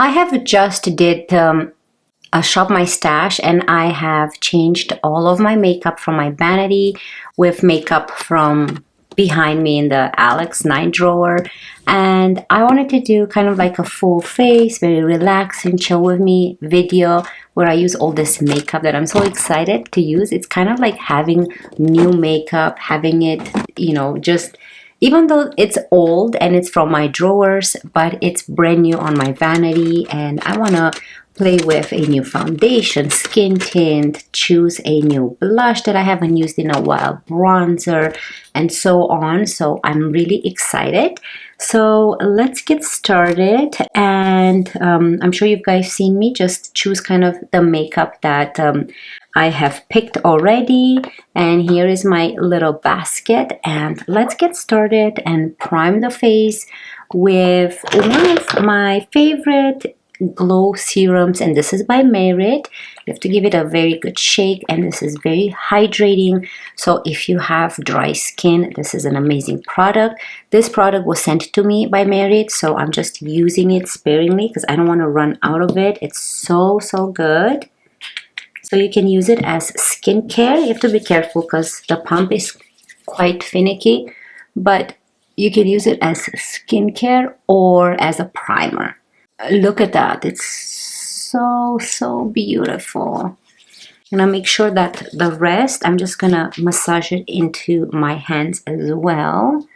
I have just did a shop my stash, and I have changed all of my makeup from my vanity with makeup from behind me in the Alex night drawer. And I wanted to do kind of like a full face, very relaxing, chill with me video where I use all this makeup that I'm so excited to use. It's kind of like having new makeup, having it, you know, just even though it's old and it's from my drawers, but it's brand new on my vanity, and I want to play with a new foundation, skin tint, choose a new blush that I haven't used in a while, bronzer, and so on. So I'm really excited. So let's get started, and I'm sure you guys seen me just choose kind of the makeup that I have picked already. And here is my little basket, and let's get started and prime the face with one of my favorite glow serums, and this is by Mercier. You have to give it a very good shake, and this is very hydrating. So if you have dry skin, this is an amazing product. This product was sent to me by Mercier, so I'm just using it sparingly because I don't want to run out of it. It's so good. So you can use it as skincare. You have to be careful because the pump is quite finicky, but you can use it as skincare or as a primer. Look at that. It's so beautiful. I'm gonna make sure that the rest, I'm just gonna massage it into my hands as well.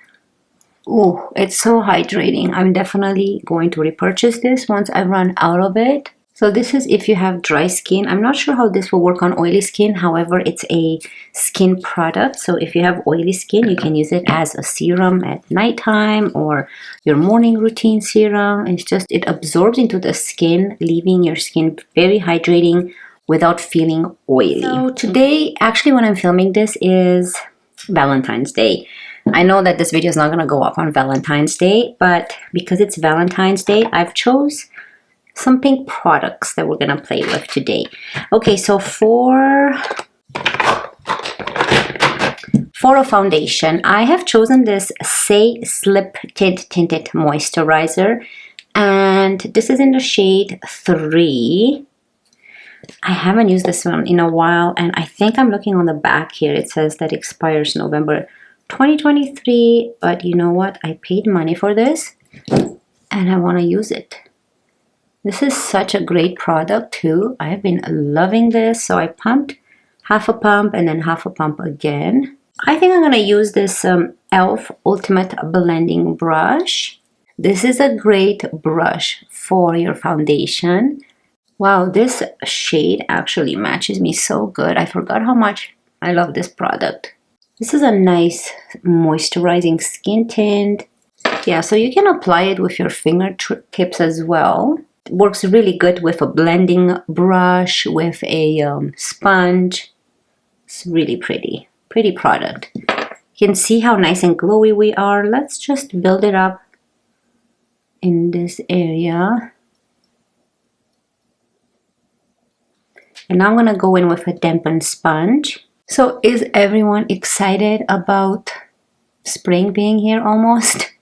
Oh, it's so hydrating. I'm definitely going to repurchase this once I run out of it. So this is if you have dry skin. I'm not sure how this will work on oily skin. However, it's a skin product. So if you have oily skin, you can use it as a serum at nighttime or your morning routine serum. It's just, it absorbs into the skin, leaving your skin very hydrating without feeling oily. So today, actually when I'm filming this is Valentine's Day. I know that this video is not going to go up on Valentine's Day, but because it's Valentine's Day, I've chose some pink products that we're gonna play with today. Okay, so for a foundation, I have chosen this Saie Slip Tint Tinted Moisturizer, and this is in the shade 3. I haven't used this one in a while, and I think I'm looking on the back here. It says that expires November 2023, but you know what? I paid money for this, and I want to use it. This is such a great product too. I have been loving this. So I pumped half a pump and then half a pump again. I think I'm going to use this e.l.f. Ultimate Blending Brush. This is a great brush for your foundation. Wow, this shade actually matches me so good. I forgot how much I love this product. This is a nice moisturizing skin tint. Yeah, so you can apply it with your fingertips as well. It works really good with a blending brush, with a sponge. It's really pretty product. You can see how nice and glowy we are. Let's just build it up in this area. And now I'm gonna go in with a dampened sponge. So is everyone excited about spring being here almost?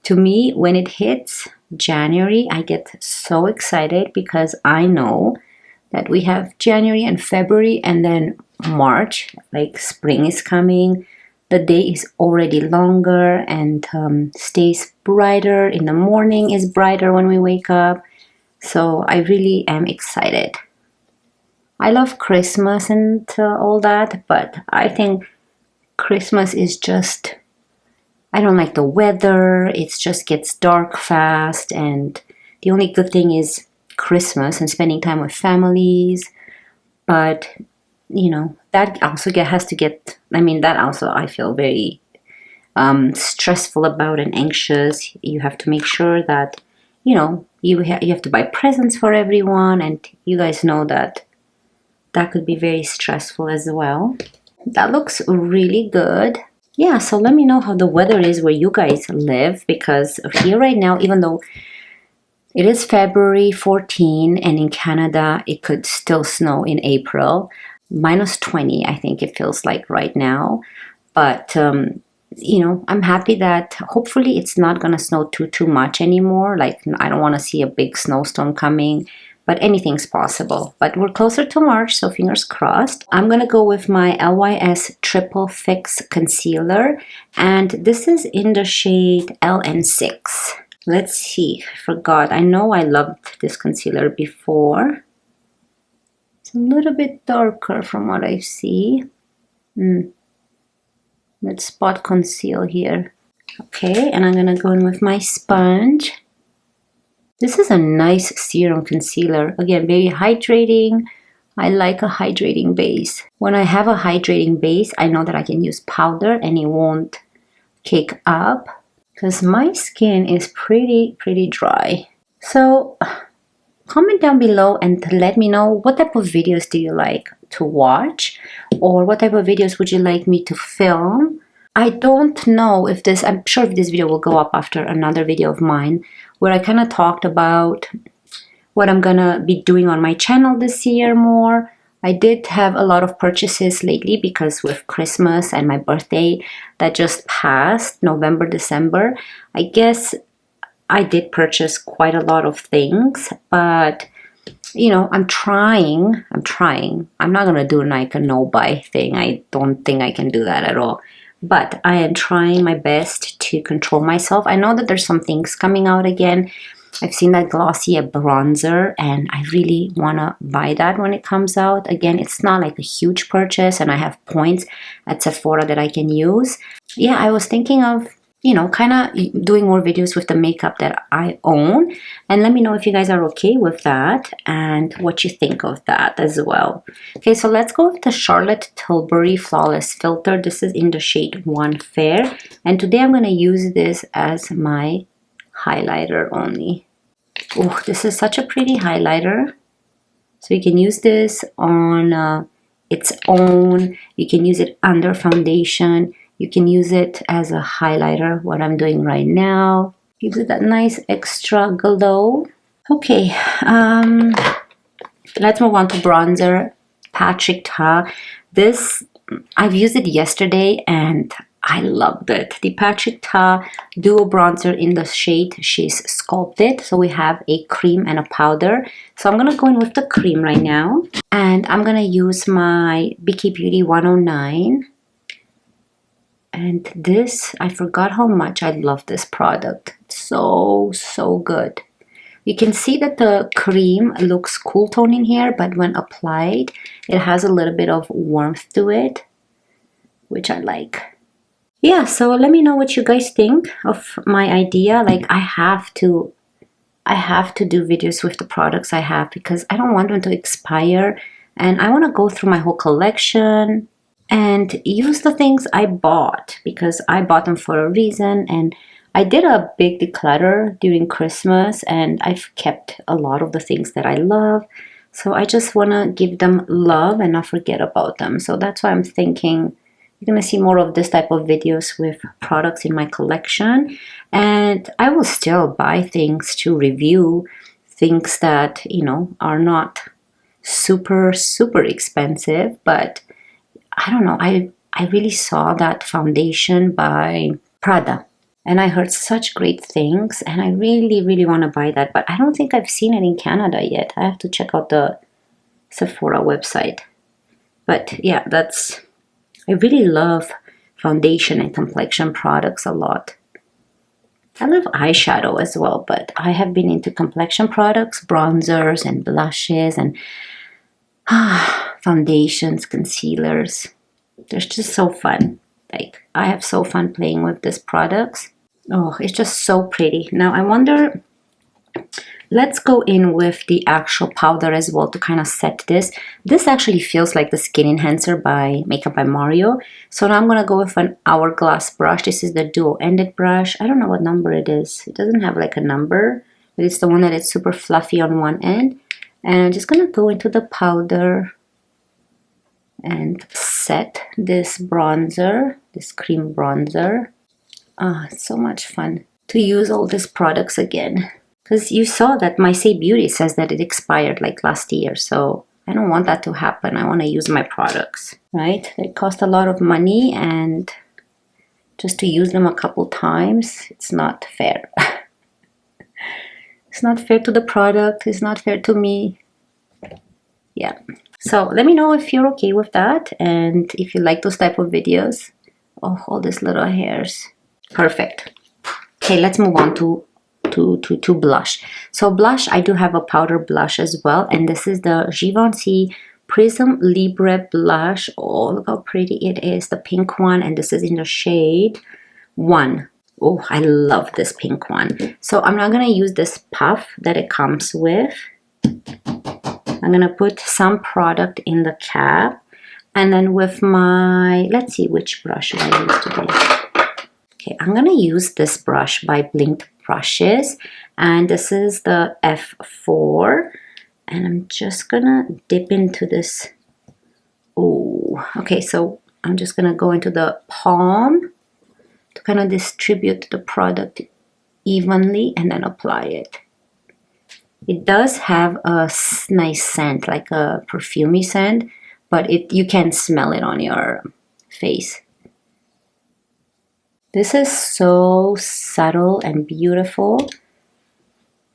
To me, when it hits January, I get so excited because I know that we have January and February, and then March, like spring is coming. The day is already longer and stays brighter. In the morning is brighter when we wake up. So I really am excited. I love Christmas and all that, but I think Christmas is just, I don't like the weather. It just gets dark fast, and the only good thing is Christmas and spending time with families. But you know, that also has to get, I mean, that also I feel very stressful about and anxious. You have to make sure that, you know, you have to buy presents for everyone, and you guys know that that could be very stressful as well. That looks really good. Yeah, so let me know how the weather is where you guys live, because here right now, even though it is February 14 and in Canada it could still snow in April, -20 I think it feels like right now. But you know, I'm happy that hopefully it's not gonna snow too much anymore. Like, I don't want to see a big snowstorm coming, but anything's possible. But we're closer to March, so fingers crossed. I'm gonna go with my LYS Triple Fix Concealer, and this is in the shade LN6. Let's see, I forgot. I know I loved this concealer before. It's a little bit darker from what I see. Let's spot conceal here. Okay, and I'm gonna go in with my sponge. This is a nice serum concealer. Again, very hydrating. I like a hydrating base. When I have a hydrating base, I know that I can use powder and it won't cake up because my skin is pretty dry. So comment down below and let me know what type of videos do you like to watch, or what type of videos would you like me to film. I don't know if this, I'm sure if this video will go up after another video of mine where I kind of talked about what I'm gonna be doing on my channel this year more. I did have a lot of purchases lately because with Christmas and my birthday that just passed, November, December, I guess I did purchase quite a lot of things, but you know, I'm trying. I'm not gonna do like a no-buy thing. I don't think I can do that at all. But I am trying my best to control myself. I know that there's some things coming out again. I've seen that Glossier bronzer and I really want to buy that when it comes out. Again, it's not like a huge purchase and I have points at Sephora that I can use. Yeah, I was thinking of, you know, kind of doing more videos with the makeup that I own. And let me know if you guys are okay with that and what you think of that as well. Okay, so let's go with the Charlotte Tilbury Flawless Filter. This is in the shade 1 Fair. And today I'm going to use this as my highlighter only. Oh, this is such a pretty highlighter. So you can use this on its own. You can use it under foundation. You can use it as a highlighter, what I'm doing right now. Gives it that nice extra glow. Okay, let's move on to bronzer. Patrick Ta. This, I've used it yesterday and I loved it. The Patrick Ta Duo Bronzer in the shade She's Sculpted. So we have a cream and a powder. So I'm going to go in with the cream right now. And I'm going to use my BK Beauty 109. And this, I forgot how much I love this product. It's so good. You can see that the cream looks cool toning here, but when applied, it has a little bit of warmth to it, which I like. Yeah, so let me know what you guys think of my idea. Like, I have to do videos with the products I have because I don't want them to expire, and I want to go through my whole collection and use the things I bought because I bought them for a reason. And I did a big declutter during Christmas and I've kept a lot of the things that I love. So I just want to give them love and not forget about them. So that's why I'm thinking you're going to see more of this type of videos with products in my collection. And I will still buy things to review, things that, you know, are not super expensive, but I don't know, I really saw that foundation by Prada and I heard such great things and I really want to buy that, but I don't think I've seen it in Canada yet. I have to check out the Sephora website. But yeah, I really love foundation and complexion products a lot. I love eyeshadow as well, but I have been into complexion products, bronzers and blushes and foundations, concealers. They're just so fun. Like, I have so fun playing with these products. Oh, it's just so pretty. Now I wonder, let's go in with the actual powder as well to kind of set this. This actually feels like the Skin Enhancer by Makeup by Mario. So now I'm going to go with an Hourglass brush. This is the dual-ended brush. I don't know what number it is. It doesn't have like a number, but it's the one that is super fluffy on one end. And I'm just going to go into the powder and set this bronzer, this cream bronzer. It's so much fun to use all these products again. Because you saw that my Saie Beauty says that it expired like last year. So I don't want that to happen. I want to use my products, right? They cost a lot of money and just to use them a couple times. It's not fair. It's not fair to the product. It's not fair to me. Yeah. So let me know if you're okay with that and if you like those type of videos. Oh, all these little hairs. Perfect. Okay, let's move on to blush. So blush, I do have a powder blush as well, and this is the Givenchy Prisme Libre blush. Oh, look how pretty it is, the pink one, and this is in the shade 1. Oh, I love this pink one. So I'm not gonna use this puff that it comes with. I'm gonna put some product in the cap, and then with my, let's see, which brush should I use today? Okay, I'm gonna use this brush by Blinked Brushes, and this is the F4, and I'm just gonna dip into this. Oh, okay, so I'm just gonna go into the palm to kind of distribute the product evenly and then apply it. It does have a nice scent, like a perfumey scent, but you can smell it on your face. This is so subtle and beautiful,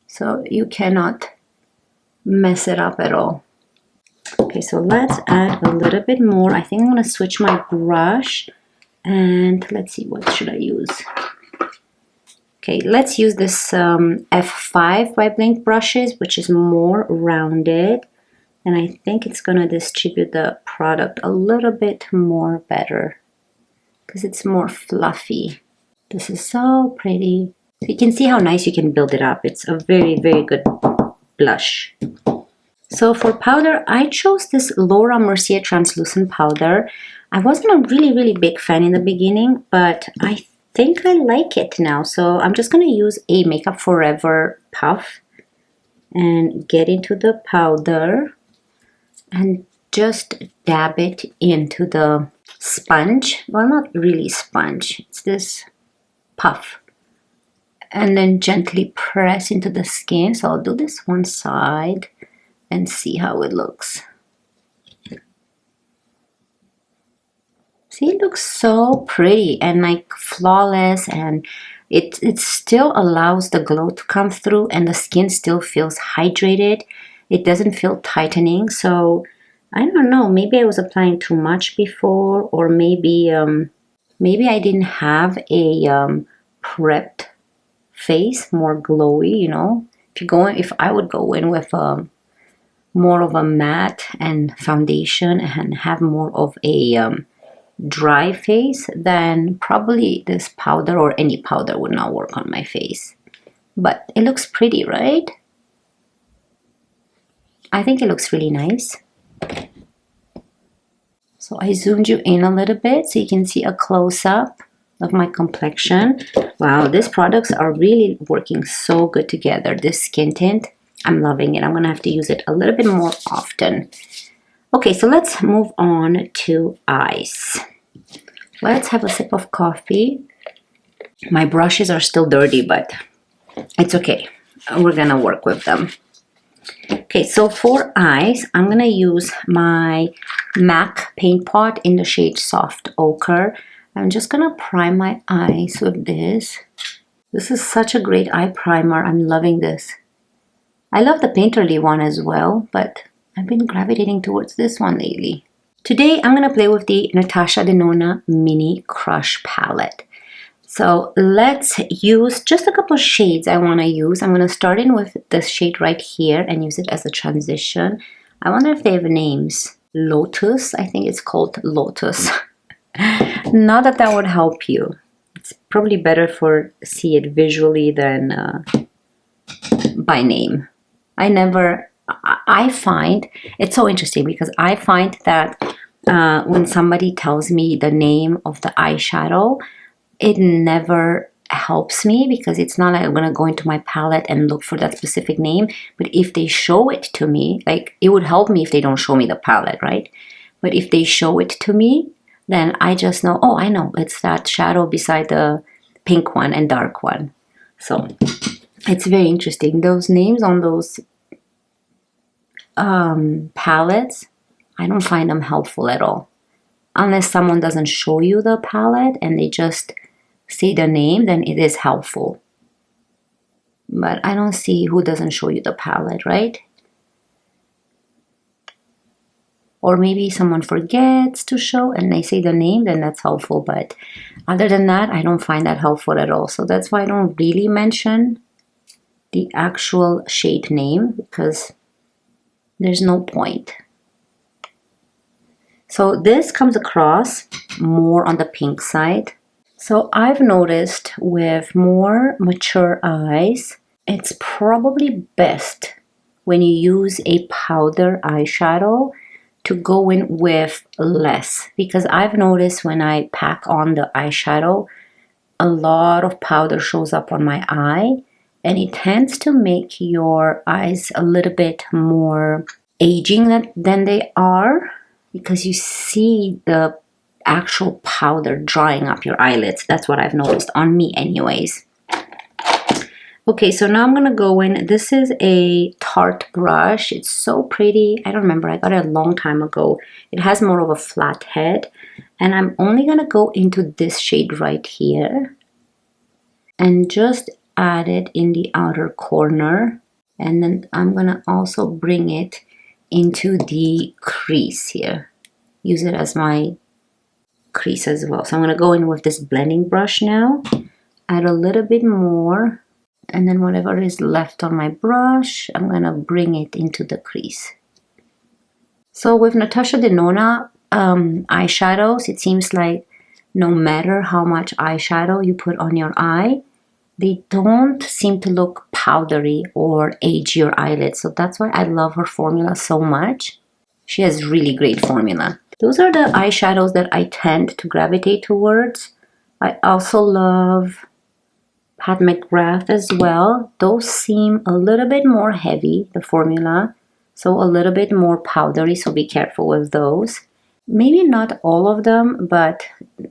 so you cannot mess it up at all. Okay, so let's add a little bit more. I think I'm gonna switch my brush, and let's see, what should I use? Okay, let's use this F5 by Blinked Brushes, which is more rounded, and I think it's gonna distribute the product a little bit more better because it's more fluffy. This is so pretty. So you can see how nice you can build it up. It's a very, very good blush. So for powder, I chose this Laura Mercier translucent powder. I wasn't a really, really big fan in the beginning, but I think I like it now. So I'm just gonna use a Makeup Forever puff and get into the powder and just dab it into the sponge. Well, not really sponge, it's this puff. And then gently press into the skin. So I'll do this one side and see how it looks. See, it looks so pretty and like flawless, and it still allows the glow to come through, and the skin still feels hydrated. It doesn't feel tightening. So I don't know, maybe I was applying too much before, or maybe I didn't have a prepped face, more glowy, you know. If I would go in with more of a matte and foundation and have more of a dry face, then probably this powder or any powder would not work on my face. But it looks pretty, right? I think it looks really nice. So I zoomed you in a little bit so you can see a close-up of my complexion. Wow, these products are really working so good together. This skin tint, I'm loving it. I'm gonna have to use it a little bit more often. Okay, so let's move on to eyes. Let's have a sip of coffee. My brushes are still dirty, but it's okay. We're gonna work with them. Okay, so for eyes, I'm gonna use my MAC paint pot in the shade Soft Ochre. I'm just gonna prime my eyes with this. This is such a great eye primer. I'm loving this. I love the Painterly one as well, but I've been gravitating towards this one lately. Today, I'm gonna play with the Natasha Denona Mini Crush palette. So let's use just a couple of shades I wanna use. I'm gonna start in with this shade right here and use it as a transition. I wonder if they have names. Lotus, I think it's called Lotus. Not that that would help you. It's probably better for see it visually than by name. I find it's so interesting because I find that when somebody tells me the name of the eyeshadow, it never helps me because it's not like I'm gonna go into my palette and look for that specific name. But if they show it to me, like it would help me if they don't show me the palette, right? But if they show it to me, then I just know, oh, I know, it's that shadow beside the pink one and dark one. So it's very interesting. Those names on those palettes, I don't find them helpful at all. Unless someone doesn't show you the palette and they just say the name, then it is helpful. But I don't see who doesn't show you the palette, right? Or maybe someone forgets to show and they say the name, then that's helpful. But other than that, I don't find that helpful at all. So that's why I don't really mention the actual shade name, because there's no point. So this comes across more on the pink side. So I've noticed with more mature eyes, it's probably best when you use a powder eyeshadow to go in with less, because I've noticed when I pack on the eyeshadow, a lot of powder shows up on my eye, and it tends to make your eyes a little bit more aging than they are, because you see the actual powder drying up your eyelids. That's what I've noticed on me anyways. Okay, so now I'm gonna go in. This is a Tarte brush. It's so pretty. I don't remember, I got it a long time ago. It has more of a flat head, and I'm only gonna go into this shade right here and just add it in the outer corner, and then I'm gonna also bring it into the crease here. Use it as my crease as well. So I'm gonna go in with this blending brush now, add a little bit more, and then whatever is left on my brush, I'm gonna bring it into the crease. So with Natasha Denona eyeshadows, it seems like no matter how much eyeshadow you put on your eye, they don't seem to look powdery or age your eyelids. So that's why I love her formula so much. She has really great formula. Those are the eyeshadows that I tend to gravitate towards. I also love Pat McGrath as well. Those seem a little bit more heavy, the formula, so a little bit more powdery, so be careful with those. Maybe not all of them, but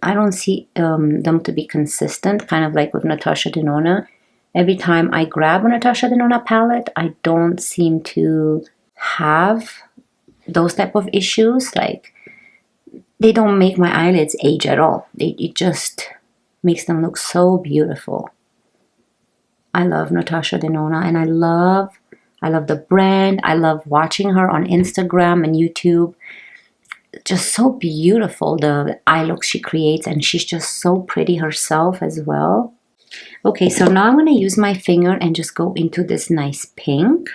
I don't see them to be consistent, kind of like with Natasha Denona. Every time I grab a Natasha Denona palette, I don't seem to have those type of issues. Like, they don't make my eyelids age at all. It just makes them look so beautiful. I love Natasha Denona, and I love the brand. I love watching her on Instagram and YouTube. Just so beautiful, the eye looks she creates, and she's just so pretty herself as well. Okay, so now I'm going to use my finger and just go into this nice pink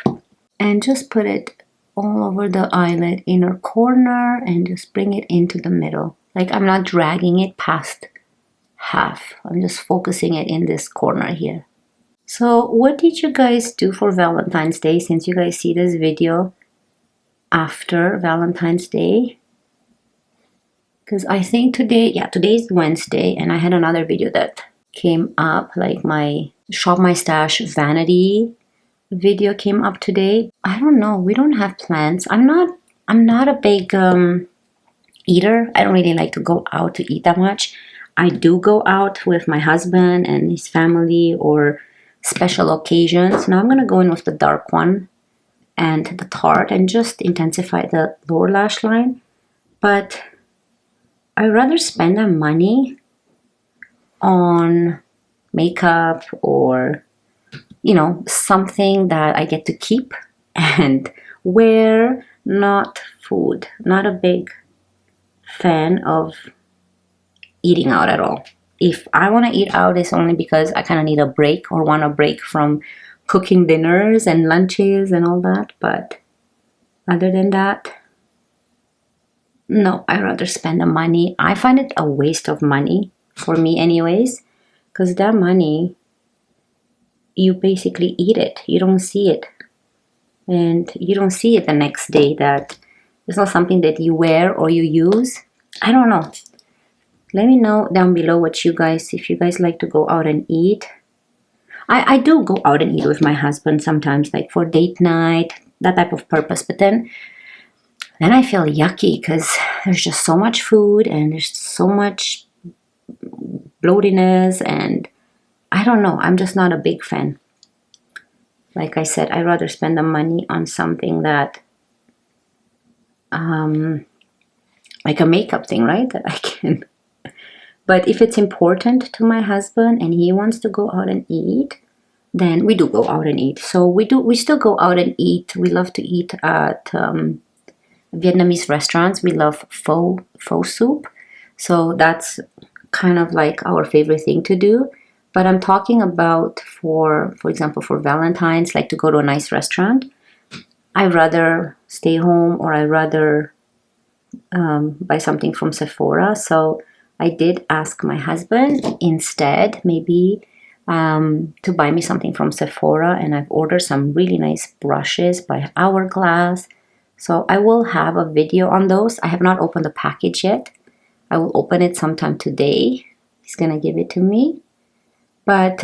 and just put it all over the eyelid inner corner and just bring it into the middle. Like, I'm not dragging it past half. I'm just focusing it in this corner here. So what did you guys do for Valentine's Day, since you guys see this video after Valentine's Day? Because I think today's Wednesday, and I had another video that came up, like my Shop My Stash vanity video came up today. I don't know, we don't have plans. I'm not a big eater. I don't really like to go out to eat that much. I do go out with my husband and his family or special occasions. Now I'm going to go in with the dark one and the Tarte and just intensify the lower lash line. But I'd rather spend that money on makeup or, you know, something that I get to keep and wear, not food. Not a big fan of eating out at all. If I want to eat out, it's only because I kind of need a break or want a break from cooking dinners and lunches and all that. But other than that, no, I'd rather spend the money. I find it a waste of money, for me anyways, because that money, you basically eat it. You don't see it. And you don't see it the next day. That it's not something that you wear or you use. I don't know. Let me know down below what you guys, if you guys like to go out and eat. I do go out and eat with my husband sometimes, like for date night, that type of purpose. But then I feel yucky because there's just so much food and there's so much bloatiness, and I don't know. I'm just not a big fan. Like I said, I'd rather spend the money on something that, like a makeup thing, right? That I can But if it's important to my husband and he wants to go out and eat, then we do go out and eat. So we still go out and eat. We love to eat at Vietnamese restaurants. We love pho soup. So that's kind of like our favorite thing to do. But I'm talking about for example, for Valentine's, like to go to a nice restaurant. I'd rather stay home, or I'd rather buy something from Sephora. So I did ask my husband instead, maybe to buy me something from Sephora, and I've ordered some really nice brushes by Hourglass. So I will have a video on those. I have not opened the package yet. I will open it sometime today. He's gonna give it to me. But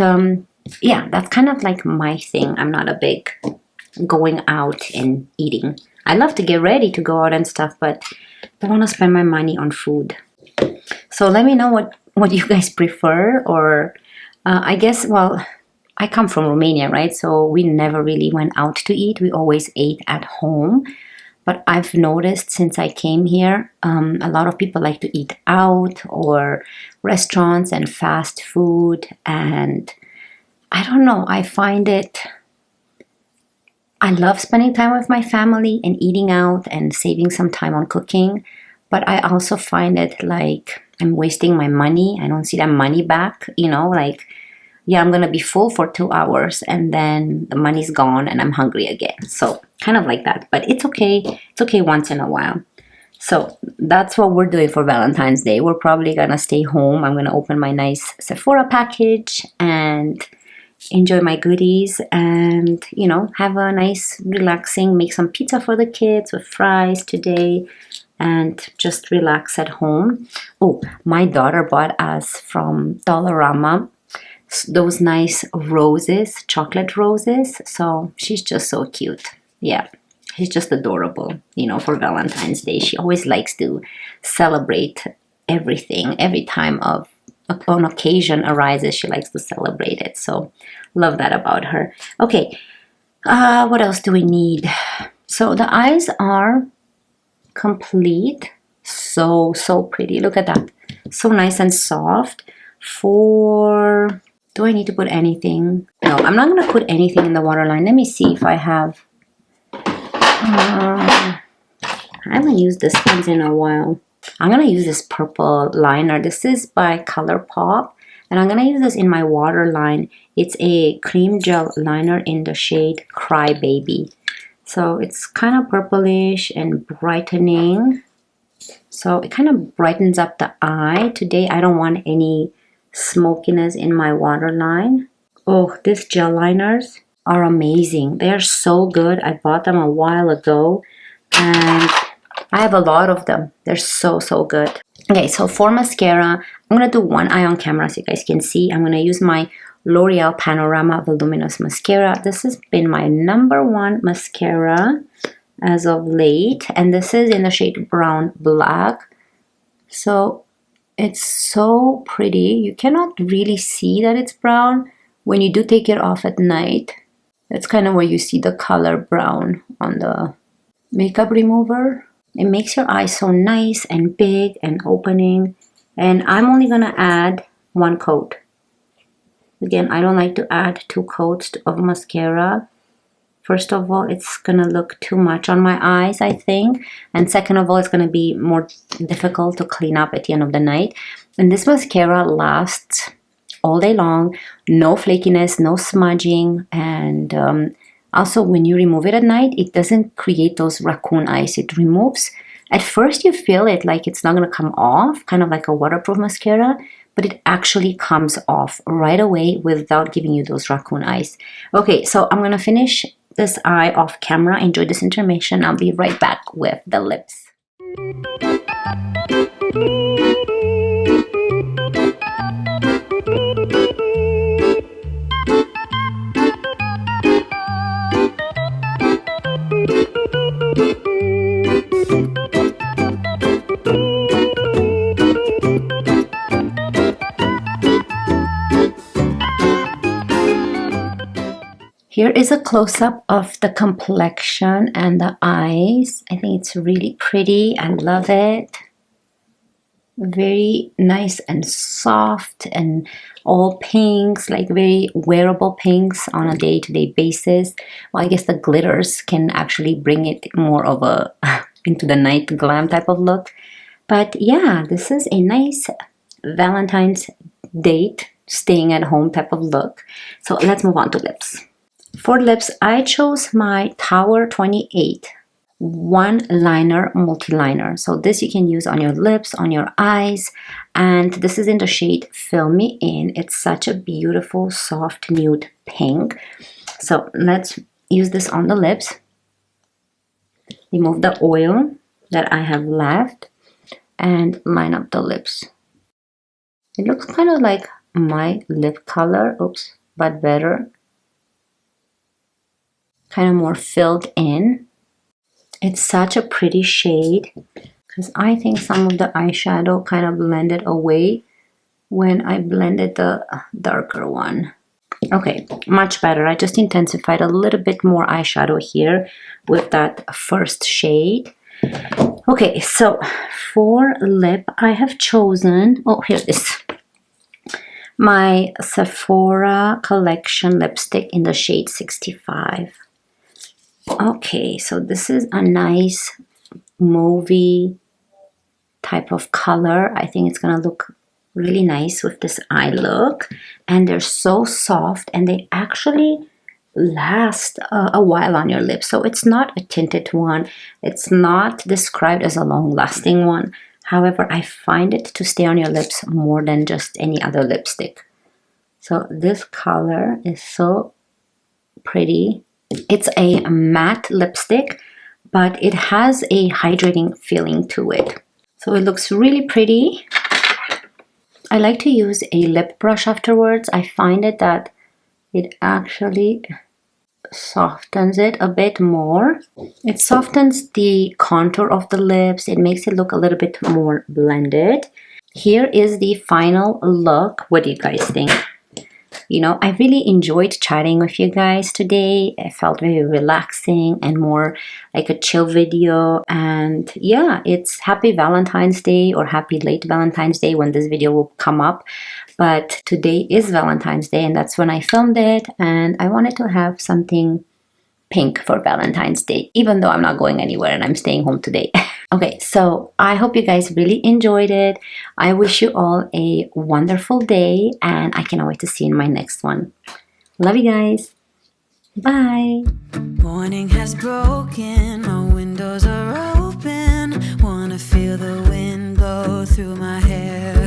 yeah, that's kind of like my thing. I'm not a big going out and eating. I love to get ready to go out and stuff, but I don't want to spend my money on food. So let me know what you guys prefer, or I guess, well, I come from Romania, right? So we never really went out to eat. We always ate at home. But I've noticed since I came here, a lot of people like to eat out, or restaurants and fast food. And I don't know, I find it, I love spending time with my family and eating out and saving some time on cooking. But I also find it like I'm wasting my money. I don't see that money back, you know, like, yeah, I'm going to be full for 2 hours and then the money's gone and I'm hungry again. So kind of like that, but it's okay. It's okay once in a while. So that's what we're doing for Valentine's Day. We're probably going to stay home. I'm going to open my nice Sephora package and enjoy my goodies and, you know, have a nice relaxing, make some pizza for the kids with fries today and just relax at home. Oh, my daughter bought us from Dollarama those nice roses, chocolate roses. So she's just so cute. Yeah, she's just adorable, you know, for Valentine's Day. She always likes to celebrate everything. Every time an occasion arises, she likes to celebrate it. So love that about her. Okay, what else do we need? So the eyes are complete. So pretty. Look at that. So nice and soft. Do I need to put anything? No, I'm not going to put anything in the waterline. Let me see if I have. I haven't used this ones in a while. I'm going to use this purple liner. This is by ColourPop. And I'm going to use this in my waterline. It's a cream gel liner in the shade Cry Baby. So it's kind of purplish and brightening. So it kind of brightens up the eye. Today I don't want any smokiness in my waterline. Oh, these gel liners are amazing. They're so good. I bought them a while ago and I have a lot of them. They're so good. Okay, so for mascara, I'm going to do one eye on camera so you guys can see. I'm going to use my L'Oreal Panorama Voluminous Mascara. This has been my #1 mascara as of late. And this is in the shade Brown Black. So it's so pretty. You cannot really see that it's brown when you do take it off at night. That's kind of where you see the color brown on the makeup remover. It makes your eyes so nice and big and opening. And I'm only going to add 1 coat. Again, I don't like to add 2 coats of mascara. First of all, it's going to look too much on my eyes, I think. And second of all, it's going to be more difficult to clean up at the end of the night. And this mascara lasts all day long. No flakiness, no smudging. And also, when you remove it at night, it doesn't create those raccoon eyes. It removes. At first, you feel it like it's not going to come off, kind of like a waterproof mascara. But it actually comes off right away without giving you those raccoon eyes. Okay, so I'm going to finish this eye off camera. Enjoy this intermission. I'll be right back with the lips. Here is a close-up of the complexion and the eyes. I think it's really pretty. I love it. very nice and soft and all pinks, like very wearable pinks on a day-to-day basis. Well, I guess the glitters can actually bring it more of a into the night glam type of look. But yeah, this is a nice Valentine's date, staying at home type of look. So let's move on to lips. For lips, I chose my Tower 28 one liner multi-liner. So this you can use on your lips, on your eyes, and this is in the shade Fill Me In. It's such a beautiful soft nude pink. So let's use this on the lips. Remove the oil that I have left and line up the lips. It looks kind of like my lip color, oops, but better. Kind of more filled in. It's such a pretty shade because I think some of the eyeshadow kind of blended away when I blended the darker one. Okay, much better. I just intensified a little bit more eyeshadow here with that first shade. Okay, so for lip, I have chosen, oh, here it is, my Sephora collection lipstick in the shade 65. Okay, so this is a nice mauvey type of color. I think it's gonna look really nice with this eye look. And they're so soft and they actually last a while on your lips. So it's not a tinted one. It's not described as a long-lasting one. However, I find it to stay on your lips more than just any other lipstick. So this color is so pretty. It's a matte lipstick, but it has a hydrating feeling to it. So it looks really pretty. I like to use a lip brush afterwards. I find it that it actually softens it a bit more. It softens the contour of the lips. It makes it look a little bit more blended. Here is the final look. What do you guys think? You know, I really enjoyed chatting with you guys today. It felt very relaxing and more like a chill video. And yeah, it's happy Valentine's Day or happy late Valentine's Day when this video will come up. But today is Valentine's Day and that's when I filmed it. And I wanted to have something pink for Valentine's Day, even though I'm not going anywhere and I'm staying home today. Okay, so I hope you guys really enjoyed it. I wish you all a wonderful day and I cannot wait to see you in my next one. Love you guys. Bye. Morning has broken, my windows are open. Wanna feel the wind blow through my hair.